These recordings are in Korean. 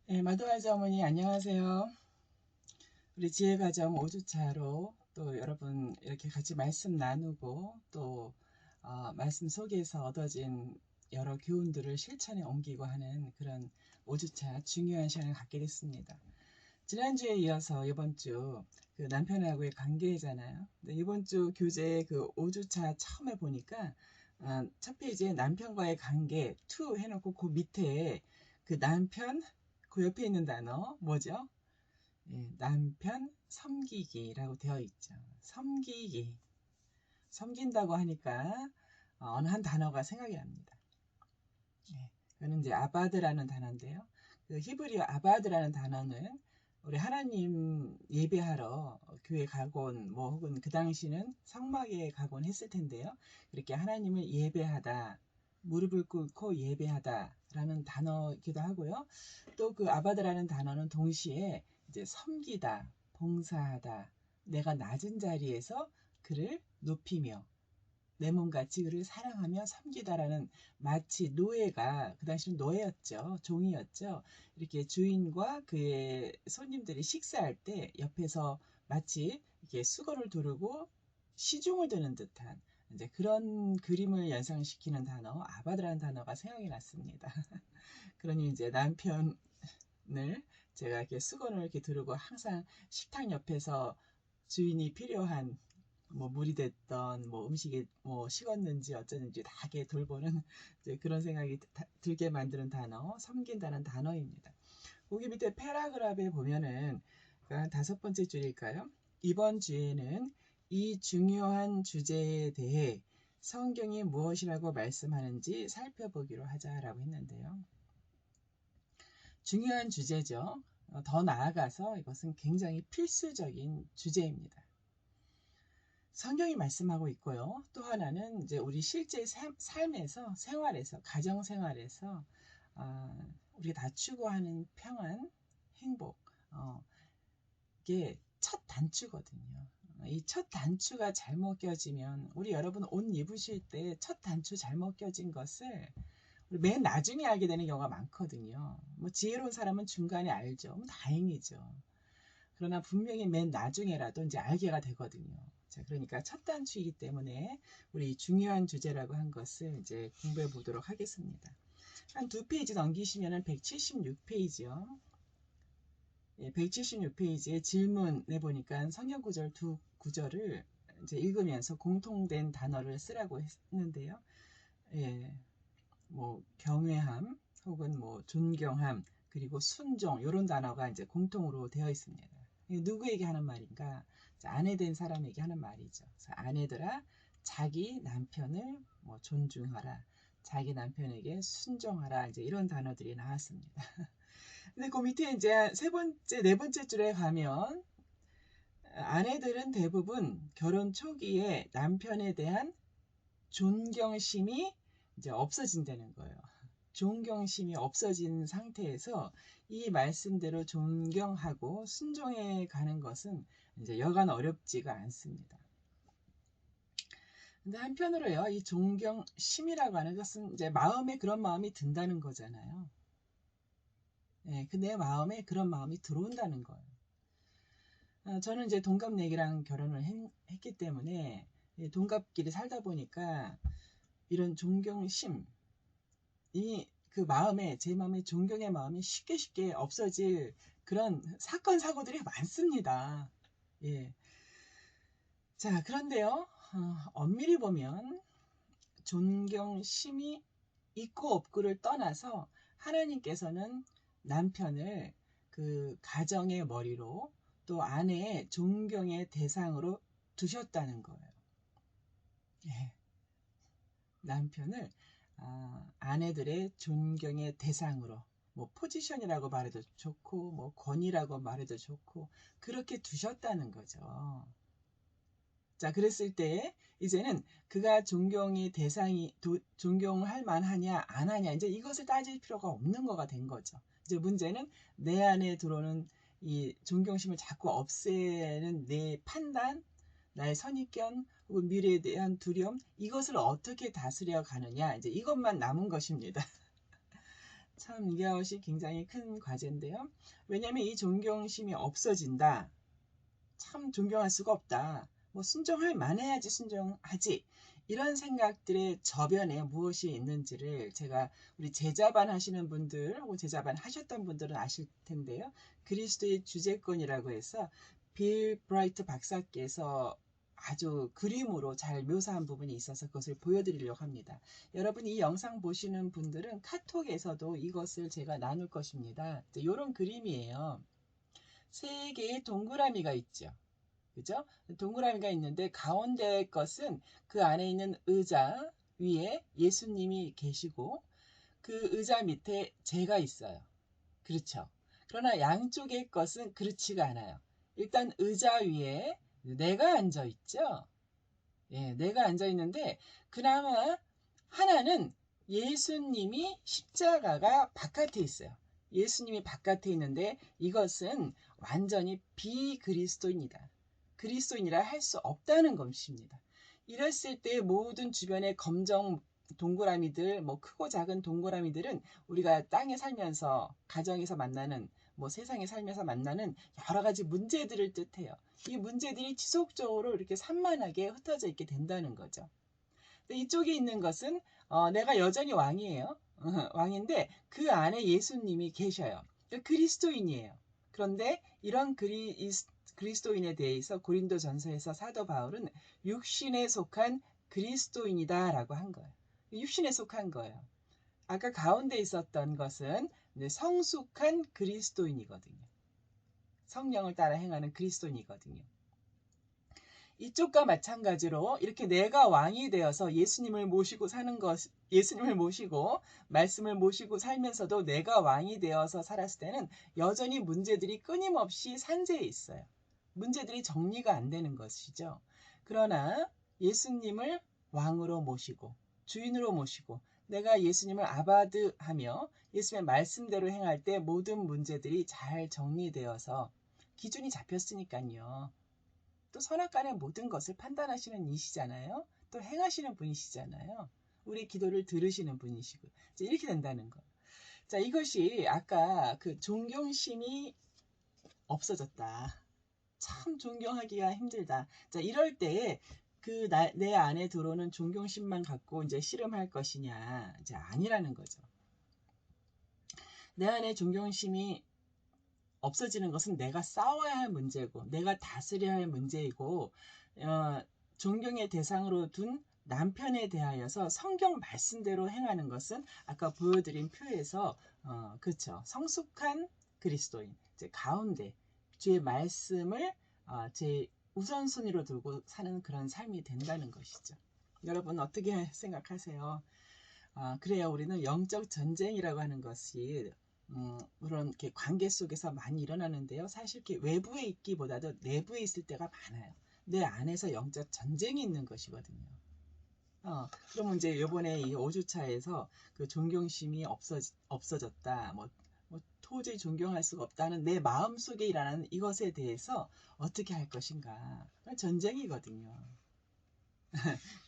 네, 마도아지 어머니 안녕하세요. 우리 지혜가정 5주차로 또 여러분 이렇게 같이 말씀 나누고 또 말씀 속에서 얻어진 여러 교훈들을 실천에 옮기고 하는 그런 5주차 중요한 시간을 갖게 됐습니다. 지난주에 이어서 이번 주 그 남편하고의 관계잖아요. 근데 이번 주 교재 그 5주차 처음에 보니까 첫 페이지에 남편과의 관계 2 해놓고 그 밑에 그 남편 그 옆에 있는 단어 뭐죠? 예, 남편 섬기기라고 되어 있죠. 섬기기. 섬긴다고 하니까 어느 한 단어가 생각이 납니다. 예, 그거는 이제 아바드라는 단어인데요. 그 히브리어 아바드라는 단어는 우리 하나님 예배하러 교회 가곤 뭐 혹은 그 당시는 성막에 가곤 했을 텐데요. 이렇게 하나님을 예배하다, 무릎을 꿇고 예배하다 라는 단어이기도 하고요. 또 그 아바드라는 단어는 동시에 이제 섬기다, 봉사하다, 내가 낮은 자리에서 그를 높이며 내 몸같이 그를 사랑하며 섬기다라는, 마치 노예가, 그 당시는 노예였죠. 종이었죠. 이렇게 주인과 그의 손님들이 식사할 때 옆에서 마치 이렇게 수건을 두르고 시중을 드는 듯한 이제 그런 그림을 연상시키는 단어 아바드라는 단어가 생각이 났습니다. 그러니 이제 남편을 제가 이렇게 수건을 이렇게 두르고 항상 식탁 옆에서 주인이 필요한 뭐 물이 됐던 뭐 음식이 뭐 식었는지 어쩌는지 다 이렇게 돌보는 이제 그런 생각이 들게 만드는 단어, 섬긴다는 단어입니다. 거기 밑에 패라그раф에 보면은 한 5번째 줄일까요? 이번 주에는 이 중요한 주제에 대해 성경이 무엇이라고 말씀하는지 살펴보기로 하자라고 했는데요. 중요한 주제죠. 더 나아가서 이것은 굉장히 필수적인 주제입니다. 성경이 말씀하고 있고요. 또 하나는 이제 우리 실제 삶에서, 생활에서, 가정 생활에서 우리가 다 추구하는 평안, 행복, 이게 첫 단추거든요. 이 첫 단추가 잘못 껴지면, 우리 여러분 옷 입으실 때 첫 단추 잘못 껴진 것을 맨 나중에 알게 되는 경우가 많거든요. 뭐 지혜로운 사람은 중간에 알죠. 다행이죠. 그러나 분명히 맨 나중에라도 이제 알게가 되거든요. 자, 그러니까 첫 단추이기 때문에 우리 중요한 주제라고 한 것을 이제 공부해 보도록 하겠습니다. 한 2페이지 넘기시면 176페이지요. 예, 176페이지에 질문에 보니까 성경 구절 2구절을 이제 읽으면서 공통된 단어를 쓰라고 했는데요. 예, 뭐 경외함 혹은 뭐 존경함 그리고 순종 이런 단어가 이제 공통으로 되어 있습니다. 누구에게 하는 말인가? 아내 된 사람에게 하는 말이죠. 그래서 아내들아 자기 남편을 뭐 존중하라. 자기 남편에게 순종하라. 이제 이런 단어들이 나왔습니다. 근데 그 밑에 이제 네 번째 줄에 가면 아내들은 대부분 결혼 초기에 남편에 대한 존경심이 이제 없어진다는 거예요. 존경심이 없어진 상태에서 이 말씀대로 존경하고 순종해 가는 것은 이제 여간 어렵지가 않습니다. 근데 한편으로요, 이 존경심이라고 하는 것은 이제 마음에 그런 마음이 든다는 거잖아요. 네, 그 내 마음에 그런 마음이 들어온다는 거예요. 저는 이제 동갑내기랑 결혼을 했기 때문에 동갑끼리 살다 보니까 이런 존경심, 그 마음에, 제 마음에 존경의 마음이 쉽게 없어질 그런 사건 사고들이 많습니다. 예. 자, 그런데요, 엄밀히 보면 존경심이 있고 없고를 떠나서 하나님께서는 남편을 그 가정의 머리로 또 아내의 존경의 대상으로 두셨다는 거예요. 예. 남편을 아내들의 존경의 대상으로, 뭐 포지션이라고 말해도 좋고 뭐 권위라고 말해도 좋고 그렇게 두셨다는 거죠. 자, 그랬을 때 이제는 그가 존경의 대상이 존경할 만하냐 안 하냐 이제 이것을 따질 필요가 없는 거가 된 거죠. 이제 문제는 내 안에 들어오는 이 존경심을 자꾸 없애는 내 판단, 나의 선입견 혹은 미래에 대한 두려움, 이것을 어떻게 다스려 가느냐 이제 이것만 남은 것입니다. 참 이것이 굉장히 큰 과제인데요. 왜냐하면 이 존경심이 없어진다. 참 존경할 수가 없다. 뭐 순종할 만해야지 순종하지. 이런 생각들의 저변에 무엇이 있는지를 제가 우리 제자반 하시는 분들 혹은 제자반 하셨던 분들은 아실 텐데요. 그리스도의 주재권이라고 해서 빌 브라이트 박사께서 아주 그림으로 잘 묘사한 부분이 있어서 그것을 보여드리려고 합니다. 여러분 이 영상 보시는 분들은 카톡에서도 이것을 제가 나눌 것입니다. 이런 그림이에요. 세 개의 동그라미가 있죠. 그죠? 동그라미가 있는데 가운데 것은 그 안에 있는 의자 위에 예수님이 계시고 그 의자 밑에 제가 있어요. 그렇죠? 그러나 양쪽의 것은 그렇지가 않아요. 일단 의자 위에 내가 앉아 있죠. 예, 내가 앉아 있는데 그나마 하나는 예수님이 십자가가 바깥에 있어요. 예수님이 바깥에 있는데 이것은 완전히 비그리스도입니다. 그리스도인이라 할 수 없다는 것입니다. 이랬을 때 모든 주변의 검정 동그라미들, 뭐 크고 작은 동그라미들은 우리가 땅에 살면서 가정에서 만나는 뭐 세상에 살면서 만나는 여러 가지 문제들을 뜻해요. 이 문제들이 지속적으로 이렇게 산만하게 흩어져 있게 된다는 거죠. 이쪽에 있는 것은 내가 여전히 왕이에요. 왕인데 그 안에 예수님이 계셔요. 그리스도인이에요. 그런데 이런 그리스도인에 대해서 고린도전서에서 사도 바울은 육신에 속한 그리스도인이다라고 한 거예요. 육신에 속한 거예요. 아까 가운데 있었던 것은 성숙한 그리스도인이거든요. 성령을 따라 행하는 그리스도인이거든요. 이쪽과 마찬가지로 이렇게 내가 왕이 되어서 예수님을 모시고 사는 것, 예수님을 모시고 말씀을 모시고 살면서도 내가 왕이 되어서 살았을 때는 여전히 문제들이 끊임없이 산재해 있어요. 문제들이 정리가 안 되는 것이죠. 그러나 예수님을 왕으로 모시고 주인으로 모시고 내가 예수님을 아바드 하며 예수님의 말씀대로 행할 때 모든 문제들이 잘 정리되어서 기준이 잡혔으니까요. 또 선악간의 모든 것을 판단하시는 이시잖아요. 또 행하시는 분이시잖아요. 우리 기도를 들으시는 분이시고 이렇게 된다는 거. 자, 이것이 아까 그 존경심이 없어졌다. 참 존경하기가 힘들다. 자, 이럴 때 그 내 안에 들어오는 존경심만 갖고 이제 씨름할 것이냐, 이제 아니라는 거죠. 내 안에 존경심이 없어지는 것은 내가 싸워야 할 문제고 내가 다스려야 할 문제이고 존경의 대상으로 둔 남편에 대하여서 성경 말씀대로 행하는 것은 아까 보여드린 표에서 그렇죠. 성숙한 그리스도인 이제 가운데 주의 말씀을 제 우선순위로 두고 사는 그런 삶이 된다는 것이죠. 여러분 어떻게 생각하세요? 그래요. 우리는 영적 전쟁이라고 하는 것이 물론 이렇게 관계 속에서 많이 일어나는데요. 사실 이렇게 외부에 있기보다도 내부에 있을 때가 많아요. 내 안에서 영적 전쟁이 있는 것이거든요. 그러면 이제 이번에 이 5주차에서 그 존경심이 없어졌다. 뭐 도저히 존경할 수가 없다는 내 마음 속에 일어나는 이것에 대해서 어떻게 할 것인가. 전쟁이거든요.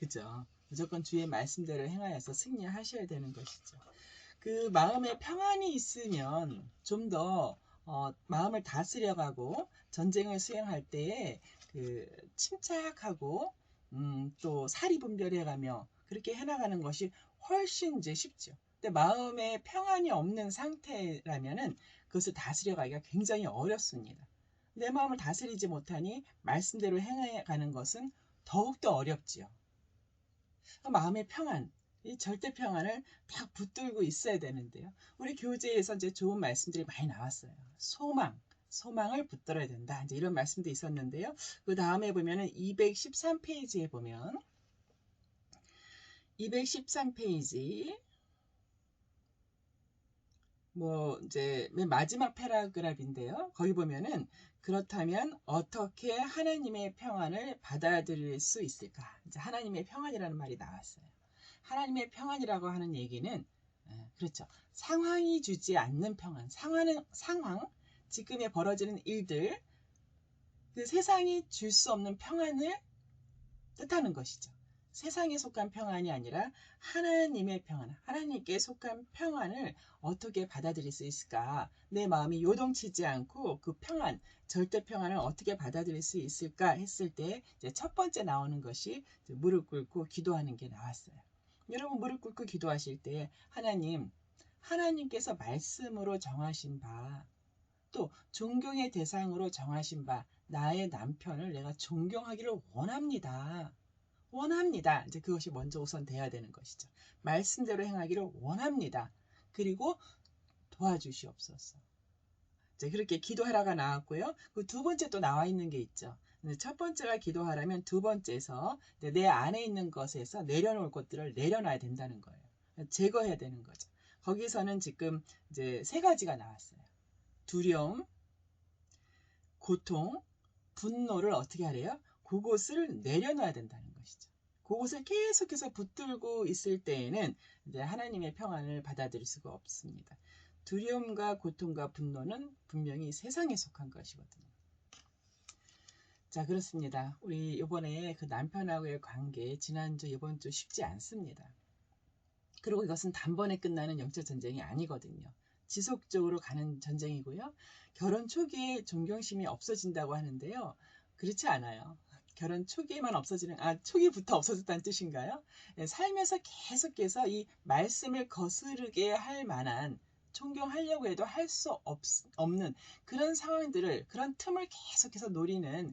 그죠? 무조건 주의 말씀대로 행하여서 승리하셔야 되는 것이죠. 그 마음에 평안이 있으면 좀 더 마음을 다스려가고 전쟁을 수행할 때에 그 침착하고 또 사리 분별해가며 그렇게 해나가는 것이 훨씬 이제 쉽죠. 근데 마음에 평안이 없는 상태라면은 그것을 다스려가기가 굉장히 어렵습니다. 내 마음을 다스리지 못하니 말씀대로 행해가는 것은 더욱더 어렵지요. 마음의 평안, 이 절대 평안을 딱 붙들고 있어야 되는데요. 우리 교재에서 이제 좋은 말씀들이 많이 나왔어요. 소망을 붙들어야 된다. 이제 이런 말씀도 있었는데요. 그 다음에 보면은 213페이지에 보면 213페이지 뭐 이제 맨 마지막 패러그래프인데요. 거기 보면은 그렇다면 어떻게 하나님의 평안을 받아들일 수 있을까? 이제 하나님의 평안이라는 말이 나왔어요. 하나님의 평안이라고 하는 얘기는 그렇죠. 상황이 주지 않는 평안. 상황, 지금에 벌어지는 일들, 그 세상이 줄 수 없는 평안을 뜻하는 것이죠. 세상에 속한 평안이 아니라 하나님의 평안, 하나님께 속한 평안을 어떻게 받아들일 수 있을까? 내 마음이 요동치지 않고 그 평안, 절대 평안을 어떻게 받아들일 수 있을까 했을 때 이제 첫 번째 나오는 것이 무릎 꿇고 기도하는 게 나왔어요. 여러분 무릎 꿇고 기도하실 때 하나님께서 말씀으로 정하신 바, 또 존경의 대상으로 정하신 바, 나의 남편을 내가 존경하기를 원합니다. 원합니다. 이제 그것이 먼저 우선 돼야 되는 것이죠. 말씀대로 행하기를 원합니다. 그리고 도와주시옵소서. 이제 그렇게 기도하라가 나왔고요. 그 두 번째 또 나와 있는 게 있죠. 첫 번째가 기도하라면 두 번째에서 내 안에 있는 것에서 내려놓을 것들을 내려놔야 된다는 거예요. 제거해야 되는 거죠. 거기서는 지금 이제 세 가지가 나왔어요. 두려움, 고통, 분노를 어떻게 하래요? 그것을 내려놔야 된다는 것이죠. 그것을 계속해서 붙들고 있을 때에는 이제 하나님의 평안을 받아들일 수가 없습니다. 두려움과 고통과 분노는 분명히 세상에 속한 것이거든요. 자, 그렇습니다. 우리 이번에 그 남편하고의 관계, 지난주, 이번 주 쉽지 않습니다. 그리고 이것은 단번에 끝나는 영적 전쟁이 아니거든요. 지속적으로 가는 전쟁이고요. 결혼 초기에 존경심이 없어진다고 하는데요. 그렇지 않아요. 결혼 초기에만 초기부터 없어졌다는 뜻인가요? 살면서 계속해서 이 말씀을 거스르게 할 만한, 존경하려고 해도 할 수 없는 그런 상황들을, 그런 틈을 계속해서 노리는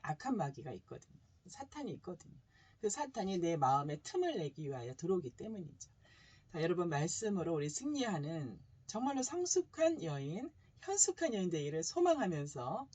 악한 마귀가 있거든요. 사탄이 있거든요. 그 사탄이 내 마음에 틈을 내기 위하여 들어오기 때문이죠. 자, 여러분 말씀으로 우리 승리하는 정말로 성숙한 여인, 현숙한 여인 되기를 소망하면서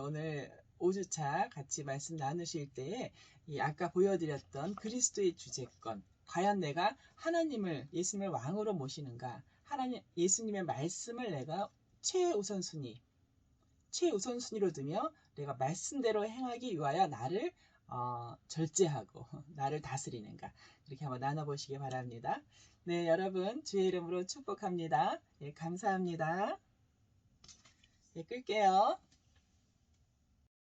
오늘 5주차 같이 말씀 나누실 때에 아까 보여드렸던 그리스도의 주제권, 과연 내가 하나님을, 예수님을 왕으로 모시는가, 예수님의 말씀을 내가 최우선순위로 두며 내가 말씀대로 행하기 위하여 나를 절제하고 나를 다스리는가, 이렇게 한번 나눠보시기 바랍니다. 네, 여러분 주의 이름으로 축복합니다. 감사합니다. 끌게요.